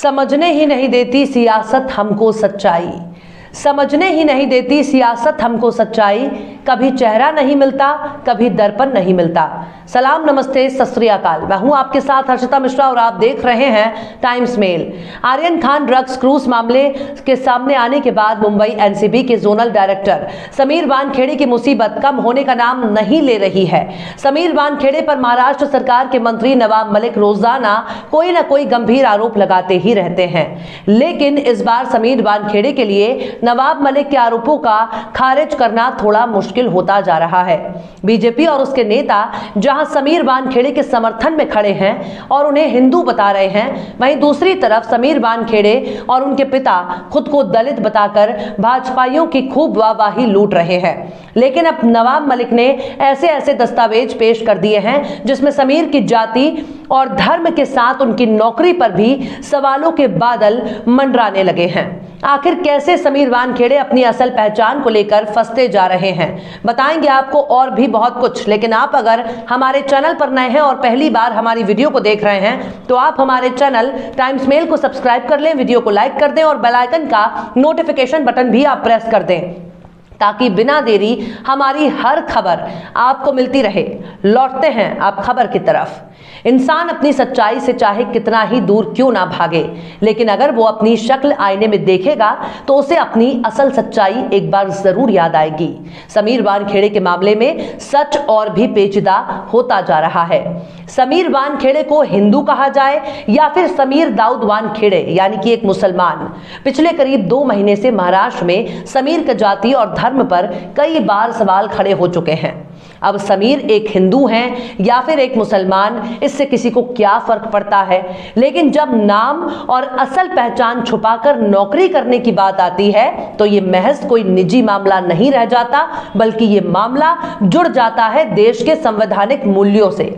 समझने ही नहीं देती सियासत हमको सच्चाई, समझने ही नहीं देती सियासत हमको सच्चाई, कभी चेहरा नहीं मिलता, कभी दर्पण नहीं मिलता। सलाम, नमस्ते, सत श्री अकाल। मैं हूं आपके साथ हर्षिता मिश्रा और आप देख रहे हैं Times Mail. Aryan Khan drugs cruise मामले के सामने आने के बाद मुंबई एनसीबी के जोनल डायरेक्टर समीर वानखेड़े की मुसीबत कम होने का नाम नहीं ले रही है। समीर वानखेड़े पर महाराष्ट्र सरकार के मंत्री नवाब मलिक रोजाना कोई ना कोई गंभीर आरोप लगाते ही रहते हैं, लेकिन इस बार समीर वानखेड़े के लिए नवाब मलिक के आरोपों का खारिज करना थोड़ा मुश्किल होता जा रहा है। बीजेपी और उसके नेता जहां समीर वानखेड़े के समर्थन में खड़े हैं और उन्हें हिंदू बता रहे हैं, वहीं दूसरी तरफ समीर वानखेड़े और उनके पिता खुद को दलित बताकर भाजपाइयों की खूब वाहवाही लूट रहे हैं। लेकिन अब नवाब मलिक ने ऐसे ऐसे दस्तावेज पेश कर दिए हैं जिसमें समीर की जाति और धर्म के साथ उनकी नौकरी पर भी सवालों के बादल मंडराने लगे हैं। आखिर कैसे समीर वानखेड़े अपनी असल पहचान को लेकर फंसते जा रहे हैं, बताएंगे आपको और भी बहुत कुछ। लेकिन आप अगर हमारे चैनल पर नए हैं और पहली बार हमारी वीडियो को देख रहे हैं तो आप हमारे चैनल टाइम्स मेल को सब्सक्राइब कर लें, वीडियो को लाइक कर दें और बेल आइकन का नोटिफिकेशन बटन भी आप प्रेस कर दें ताकि बिना देरी हमारी हर खबर आपको मिलती रहे। लौटते हैं आप खबर की तरफ। इंसान अपनी सच्चाई से चाहे कितना ही दूर क्यों ना भागे, लेकिन अगर वो अपनी शक्ल आईने में देखेगा तो उसे अपनी असल सच्चाई एक बार जरूर याद आएगी। समीर वानखेड़े के मामले में सच और भी पेचीदा होता जा रहा है। समीर वानखेड़े को हिंदू कहा जाए या फिर समीर दाऊद वानखेड़े यानी कि एक मुसलमान, पिछले करीब 2 महीने से महाराष्ट्र में समीर की जाति और धर्म पर कई बार सवाल खड़े हो चुके हैं। अब समीर एक हिंदू हैं या फिर एक मुसलमान, इससे किसी को क्या फर्क पड़ता है, लेकिन जब नाम और असल पहचान छुपाकर नौकरी करने की बात आती है तो ये महज कोई निजी मामला नहीं रह जाता, बल्कि ये मामला जुड़ जाता है देश के संवैधानिक मूल्यों से।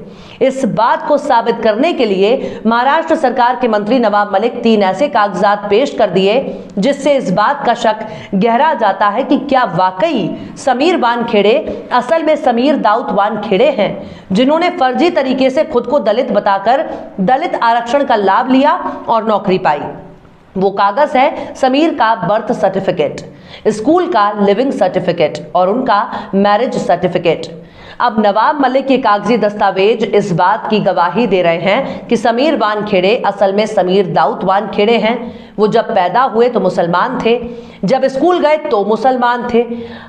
इस बात को साबित करने के लिए महाराष्ट्र सरकार के मंत्री नवाब मलिक 3 ऐसे कागजात पेश कर दिए जिससे इस बात का शक गहरा जाता है कि क्या वाकई समीर वानखेड़े असल में समीर दाऊद वानखेड़े हैं, जिन्होंने फर्जी तरीके से खुद को दलित बताकर दलित आरक्षण का लाभ लिया और नौकरी पाई। वो कागज है समीर का बर्थ सर्टिफिकेट, स्कूल का लिविंग सर्टिफिकेट और उनका मैरिज सर्टिफिकेट। अब नवाब मलिक के कागजी दस्तावेज इस बात की गवाही दे रहे हैं कि समीर वानखेड़े असल में समीर दाऊद वानखेड़े हैं। वो जब पैदा हुए तो मुसलमान थे, जब स्कूल गए तो मुसलमान थे,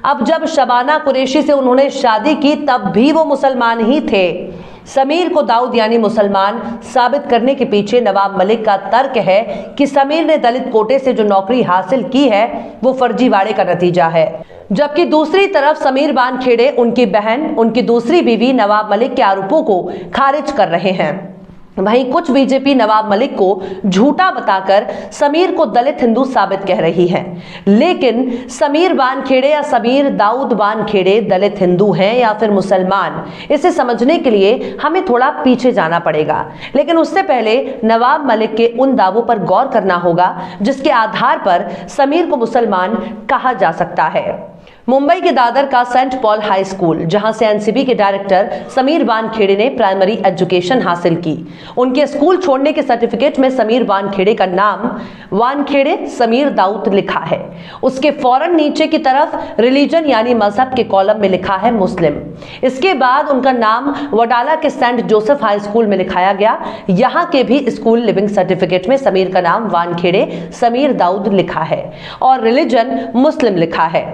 अब जब शबाना कुरैशी से उन्होंने शादी की तब भी वो मुसलमान ही थे। समीर को दाऊद यानी मुसलमान साबित करने के पीछे नवाब मलिक का तर्क है कि समीर ने दलित कोटे से जो नौकरी हासिल की है वो फर्जीवाड़े का नतीजा है, जबकि दूसरी तरफ समीर वानखेड़े, उनकी बहन, उनकी दूसरी बीवी नवाब मलिक के आरोपों को खारिज कर रहे हैं। वहीं कुछ बीजेपी नवाब मलिक को झूठा बताकर समीर को दलित हिंदू साबित कह रही है, लेकिन समीर वानखेड़े या समीर दाऊद वानखेड़े दलित हिंदू हैं या फिर मुसलमान, इसे समझने के लिए हमें थोड़ा पीछे जाना पड़ेगा। लेकिन उससे पहले नवाब मलिक के उन दावों पर गौर करना होगा जिसके आधार पर समीर को मुसलमान कहा जा सकता है। मुंबई के दादर का सेंट पॉल हाई स्कूल, जहां से एनसीबी के डायरेक्टर समीर वानखेड़े ने प्राइमरी एजुकेशन हासिल की, उनके स्कूल छोड़ने के सर्टिफिकेट में समीर वानखेड़े का नाम वानखेड़े समीर दाऊद लिखा है। उसके फौरन नीचे की तरफ रिलीजन यानी मजहब के कॉलम में लिखा है मुस्लिम। इसके बाद उनका नाम वडाला के सेंट जोसेफ हाई स्कूल में लिखाया गया। यहाँ के भी स्कूल लिविंग सर्टिफिकेट में समीर का नाम वानखेड़े समीर दाऊद लिखा है और रिलीजन मुस्लिम लिखा है।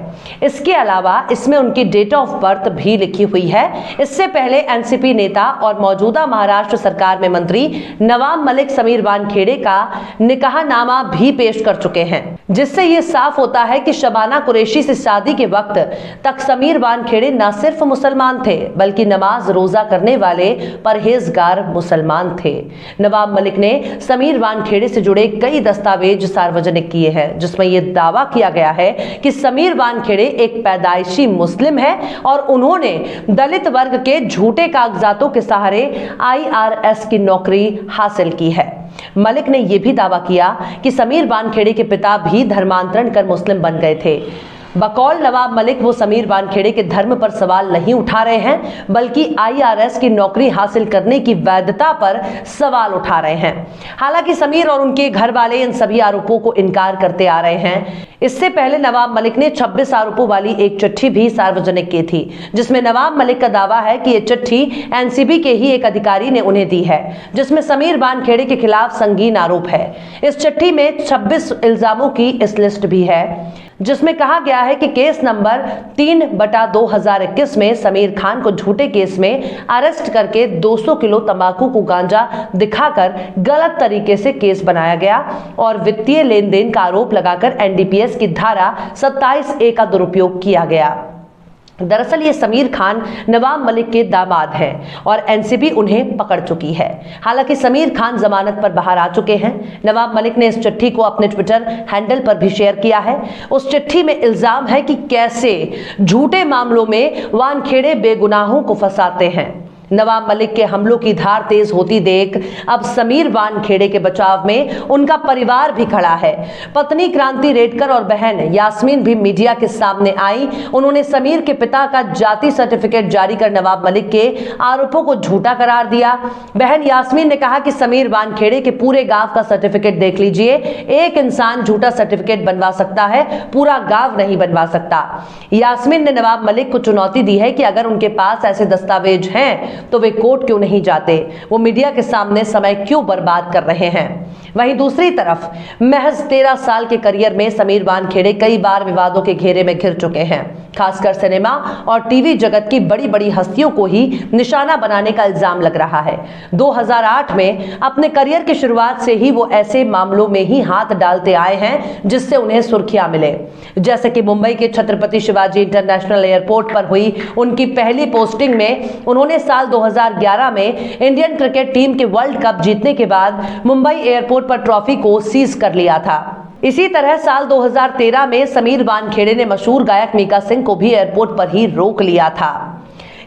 इसके अलावा इसमें उनकी डेट ऑफ बर्थ भी लिखी हुई है। इससे पहले एनसीपी नेता और मौजूदा महाराष्ट्र सरकार में मंत्री नवाब मलिक समीर वानखेड़े का निकाहनामा भी पेश कर चुके हैं, जिससे यह साफ होता है कि शबाना कुरैशी से शादी के वक्त तक समीर वानखेड़े न सिर्फ मुसलमान थे बल्कि नमाज रोजा करने वाले परहेजगार मुसलमान थे। नवाब मलिक ने समीर वानखेड़े से जुड़े कई दस्तावेज सार्वजनिक किए हैं जिसमें यह दावा किया गया है कि समीर वानखेड़े एक पैदाइशी मुस्लिम है और उन्होंने दलित वर्ग के झूठे कागजातों के सहारे आईआरएस की नौकरी हासिल की है। मलिक ने यह भी दावा किया कि समीर वानखेड़े के पिता भी धर्मांतरण कर मुस्लिम बन गए थे। बकौल नवाब मलिक वो समीर वानखेड़े के धर्म पर सवाल नहीं उठा रहे हैं, बल्कि आईआरएस की नौकरी हासिल करने की वैधता पर सवाल उठा रहे हैं। हालांकि समीर और उनके घर वाले इन सभी आरोपों को इनकार करते आ रहे हैं। इससे पहले नवाब मलिक ने 26 आरोपों वाली एक चिट्ठी भी सार्वजनिक की थी, जिसमें नवाब मलिक का दावा है कि यह चिट्ठी एनसीबी के ही एक अधिकारी ने उन्हें दी है, जिसमें समीर वानखेड़े के खिलाफ संगीन आरोप है। इस चिट्ठी में 26 इल्जामों की इस लिस्ट भी है, जिसमें कहा गया है कि केस नंबर 3/2021 में समीर खान को झूठे केस में अरेस्ट करके 200 किलो तंबाकू को गांजा दिखाकर गलत तरीके से केस बनाया गया और वित्तीय लेन देन का आरोप लगाकर एनडीपीएस की धारा 27A का दुरुपयोग किया गया। दरअसल ये समीर खान नवाब मलिक के दामाद हैं और एनसीबी उन्हें पकड़ चुकी है। हालांकि समीर खान जमानत पर बाहर आ चुके हैं। नवाब मलिक ने इस चिट्ठी को अपने ट्विटर हैंडल पर भी शेयर किया है। उस चिट्ठी में इल्जाम है कि कैसे झूठे मामलों में वानखेड़े बेगुनाहों को फंसाते हैं। नवाब मलिक के हमलों की धार तेज होती देख अब समीर वानखेड़े के बचाव में उनका परिवार भी खड़ा है। पत्नी क्रांति रेडकर और बहन यास्मीन भी मीडिया के सामने आई। उन्होंने समीर के पिता का जाति सर्टिफिकेट जारी कर नवाब मलिक के आरोपों को झूठा करार दिया। बहन यास्मीन ने कहा कि समीर वानखेड़े के पूरे गांव का सर्टिफिकेट देख लीजिए, एक इंसान झूठा सर्टिफिकेट बनवा सकता है, पूरा गांव नहीं बनवा सकता। यास्मीन ने नवाब मलिक को चुनौती दी है कि अगर उनके पास ऐसे दस्तावेज हैं तो वे कोर्ट क्यों नहीं जाते, वो मीडिया के सामने समय क्यों बर्बाद कर रहे हैं। वहीं दूसरी तरफ महज 13 साल के करियर में समीर वानखेड़े कई बार विवादों के घेरे में घिर चुके हैं। खासकर सिनेमा और टीवी जगत की बड़ी बड़ी हस्तियों को ही निशाना बनाने का इल्जाम लग रहा है। 2008 में अपने करियर की शुरुआत से ही वो ऐसे मामलों में ही हाथ डालते आए हैं जिससे उन्हें सुर्खियां मिले। जैसे कि मुंबई के छत्रपति शिवाजी इंटरनेशनल एयरपोर्ट पर हुई उनकी पहली पोस्टिंग में उन्होंने साल 2011 में इंडियन क्रिकेट टीम के वर्ल्ड कप जीतने के बाद मुंबई एयरपोर्ट पर ट्रॉफी को सीज कर लिया था। इसी तरह साल 2013 में समीर वानखेड़े ने मशहूर गायक मीका सिंह को भी एयरपोर्ट पर ही रोक लिया था।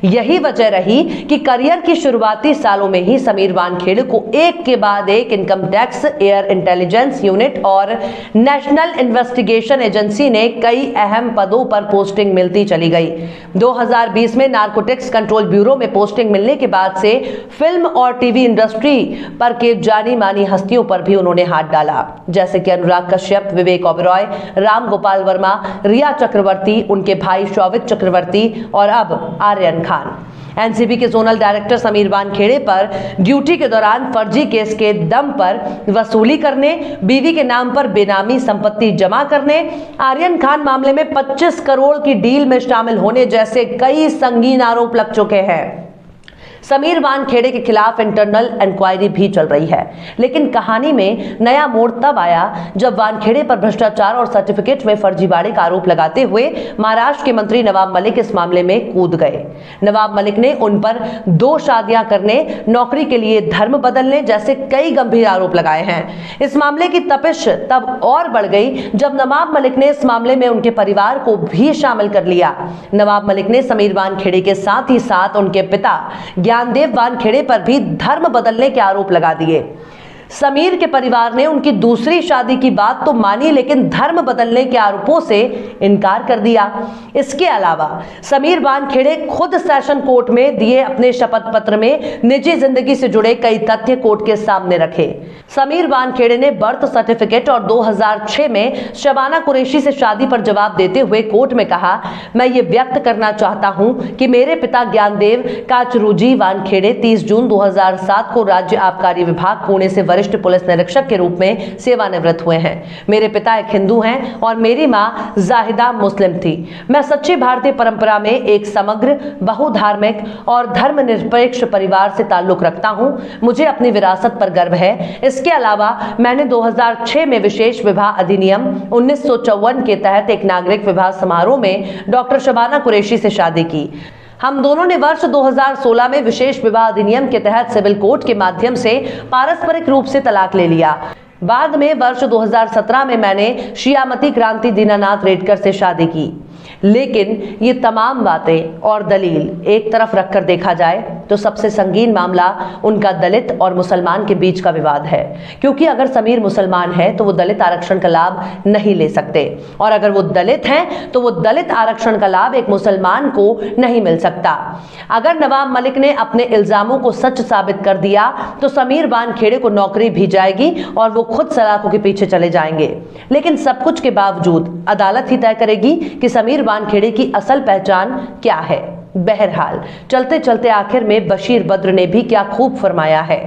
यही वजह रही कि करियर की शुरुआती सालों में ही समीर वानखेड़े को एक के बाद एक income tax, air intelligence unit और नेशनल इन्वेस्टिगेशन एजेंसी ने कई अहम पदों पर पोस्टिंग मिलती चली गई। 2020 में नारकोटिक्स कंट्रोल ब्यूरो में पोस्टिंग मिलने के बाद से फिल्म और टीवी इंडस्ट्री पर के जानी मानी हस्तियों पर भी उन्होंने हाथ डाला, जैसे कि अनुराग कश्यप, विवेक ओबेरॉय, राम गोपाल वर्मा, रिया चक्रवर्ती, उनके भाई शौविक चक्रवर्ती और अब आर्यन खान। एनसीबी के जोनल डायरेक्टर समीर वानखेड़े पर ड्यूटी के दौरान फर्जी केस के दम पर वसूली करने, बीवी के नाम पर बेनामी संपत्ति जमा करने, आर्यन खान मामले में 25 करोड़ की डील में शामिल होने जैसे कई संगीन आरोप लग चुके हैं। समीर वानखेड़े के खिलाफ इंटरनल इंक्वायरी भी चल रही है, लेकिन कहानी में नया मोड़ तब आया जब वानखेड़े पर भ्रष्टाचार और सर्टिफिकेट में फर्जीवाड़े का आरोप लगाते हुए महाराष्ट्र के मंत्री नवाब मलिक इस मामले में कूद गए। नवाब मलिक ने उन पर 2 शादियां करने, नौकरी के लिए धर्म बदलने जैसे कई गंभीर आरोप लगाए हैं। इस मामले की तपिश तब और बढ़ गई जब नवाब मलिक ने इस मामले में उनके परिवार को भी शामिल कर लिया। नवाब मलिक ने समीर वानखेड़े के साथ ही साथ उनके पिता ज्ञानदेव वानखेड़े पर भी धर्म बदलने के आरोप लगा दिए। समीर के परिवार ने उनकी दूसरी शादी की बात तो मानी, लेकिन धर्म बदलने के आरोपों से इनकार कर दिया। इसके अलावा समीर वानखेड़े खुद सेशन कोर्ट में दिए अपने शपथ पत्र में निजी जिंदगी से जुड़े कई तथ्य कोर्ट के सामने रखे। समीर वानखेड़े ने बर्थ सर्टिफिकेट और 2006 में शबाना कुरैशी से शादी पर जवाब देते हुए कोर्ट में कहा, मैं ये व्यक्त करना चाहता हूं कि मेरे पिता ज्ञानदेव काचरूजी वानखेड़े 30 जून 2007 को राज्य आबकारी विभाग पुणे से वरिष्ठ पुलिस निरीक्षक के रूप में सेवानिवृत्त हुए हैं। मेरे पिता एक हिंदू हैं और मेरी मां जाहिदा मुस्लिम थी। मैं सच्ची भारतीय परंपरा में एक समग्र, बहुधार्मिक और धर्मनिरपेक्ष परिवार से ताल्लुक रखता हूं। मुझे अपनी विरासत पर गर्व है। इसके अलावा मैंने 2006 में विशेष विवाह अधिनियम 1954 के तहत एक नागरिक विवाह समारोह में डॉक्टर शबाना कुरैशी से शादी की। हम दोनों ने वर्ष 2016 में विशेष विवाह अधिनियम के तहत सिविल कोर्ट के माध्यम से पारस्परिक रूप से तलाक ले लिया। बाद में वर्ष 2017 में मैंने श्रीमती क्रांति दीनानाथ रेडकर से शादी की। लेकिन ये तमाम बातें और दलील एक तरफ रखकर देखा जाए तो सबसे संगीन मामला उनका दलित और मुसलमान के बीच का विवाद है, क्योंकि अगर समीर मुसलमान है तो वो दलित आरक्षण का लाभ नहीं ले सकते, और अगर वो दलित हैं तो वो दलित आरक्षण का लाभ एक मुसलमान को नहीं मिल सकता। अगर नवाब मलिक ने अपने इल्जामों को सच साबित कर दिया तो समीर वानखेड़े को नौकरी भी जाएगी और वो खुद सलाखों के पीछे चले जाएंगे। लेकिन सब कुछ के बावजूद अदालत ही तय करेगी कि समीर वानखेड़े की असल पहचान क्या है। बहरहाल चलते चलते आखिर में बशीर बद्र ने भी क्या खूब फरमाया है,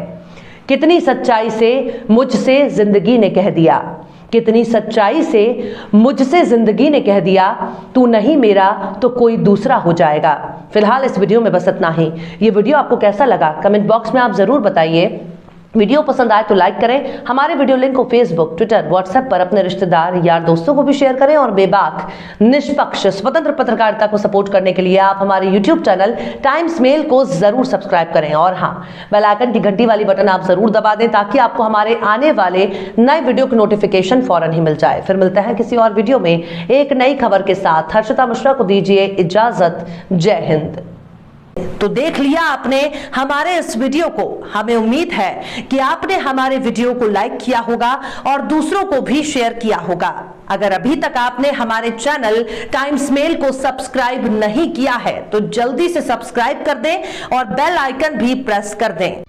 कितनी सच्चाई से मुझसे जिंदगी ने कह दिया, कितनी सच्चाई से मुझसे जिंदगी ने कह दिया, तू नहीं मेरा तो कोई दूसरा हो जाएगा। फिलहाल इस वीडियो में बस इतना ही। ये वीडियो आपको कैसा लगा कमेंट बॉक्स में आप जरूर बताइए। वीडियो पसंद आए तो लाइक करें, हमारे वीडियो लिंक को फेसबुक, ट्विटर, व्हाट्सएप पर अपने रिश्तेदार यार दोस्तों को भी शेयर करें, और बेबाक निष्पक्ष स्वतंत्र पत्रकारिता को सपोर्ट करने के लिए आप हमारे यूट्यूब चैनल टाइम्स मेल को जरूर सब्सक्राइब करें, और हाँ, बेल आइकन की घंटी वाली बटन आप जरूर दबा दें ताकि आपको हमारे आने वाले नए वीडियो की नोटिफिकेशन फौरन ही मिल जाए। फिर मिलते हैं किसी और वीडियो में एक नई खबर के साथ। हर्षिता मिश्रा को दीजिए इजाजत। जय हिंद। तो देख लिया आपने हमारे इस वीडियो को। हमें उम्मीद है कि आपने हमारे वीडियो को लाइक किया होगा और दूसरों को भी शेयर किया होगा। अगर अभी तक आपने हमारे चैनल टाइम्स मेल को सब्सक्राइब नहीं किया है तो जल्दी से सब्सक्राइब कर दें और बेल आइकन भी प्रेस कर दें।